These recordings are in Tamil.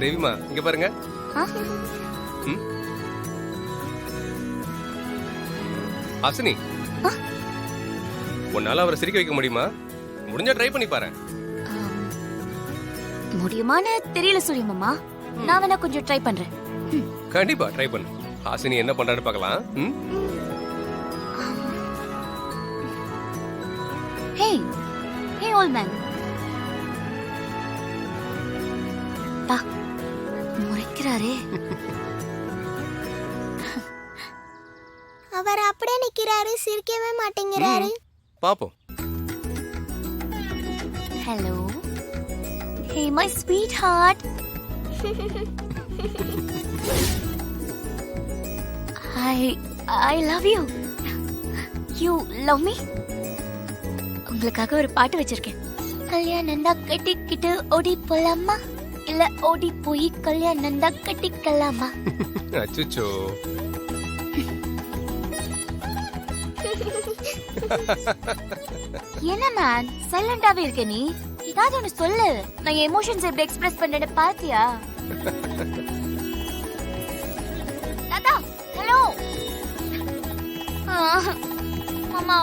தேவிமா இங்க பாருங்க. ம்? ஹாசினி, உன்னால அவரை சிரிக்க வைக்க முடியுமா? முடிஞ்சா ட்ரை பண்ணி பாரு. முடியுமான்னு தெரியல சூரிய மாமா. நான் வேணா கொஞ்சம் ட்ரை பண்றேன். கண்டிப்பா ட்ரை பண்ணு. ஹாசினி என்ன பண்றான்னு பார்க்கலாம். Hey hey old man. பா முறைக்கிறாரே. அவர் அப்படியே நிக்கிறாரு, சிரிக்கவே மாட்டேங்கிறாரு. பாப்போம். Hello. Hey my sweet heart. I love you. You love me? உங்களுக்காக ஒரு பாட்டு வச்சிருக்கேன். கல்யாணந்தா கட்டிக்கிட்டு ஓடி போலாமா இல்ல ஓடி போய் கல்யாணந்தா கட்டிக்கலாமா? அச்சச்சோ. என்ன மேன் சைலண்டாவே இருக்க நீ? ஏதாவது ஒன்னு சொல்லு. நான் எமோஷன்ஸ் எப்படி எக்ஸ்பிரஸ் பண்ணேன்னு பாத்தியா? தாத்தா ஹலோ. மாமா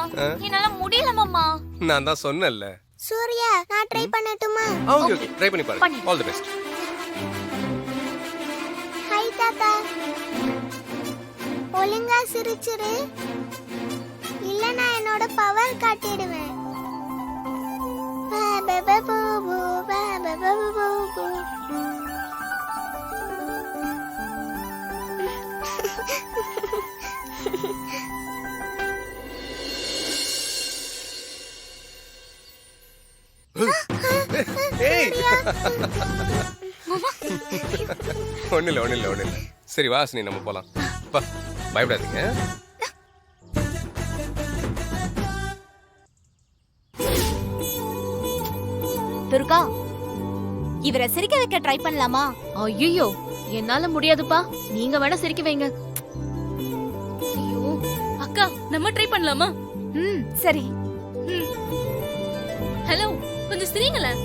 என்னால முடியல மாமா. நான் தான் சொன்னேன்ல. சூர்யா, நான் ட்ரை பண்ணட்டுமா? ஓகே ஓகே ட்ரை பண்ணி பாரு. All the best. ஹாய் தாத்தா. ஒழுங்கா சிரிச்சிரு, இல்ல நான் என்னோட பவர் காட்டிடுவேன். ஒண்ணு இல்ல. சரி வாசினி நம்ம போலாம். பயப்படாதீங்க. துர்கா, இவரை சிரிக்க வைக்க ட்ரை பண்ணலாமா? ஐயோ என்னால முடியாதுப்பா, நீங்க வேணா சிரிக்க வைங்க. ஐயோ அக்கா, நம்ம ட்ரை பண்ணலாமா? சரி. ஹலோ, கொஞ்சம் சிரிங்களேன்.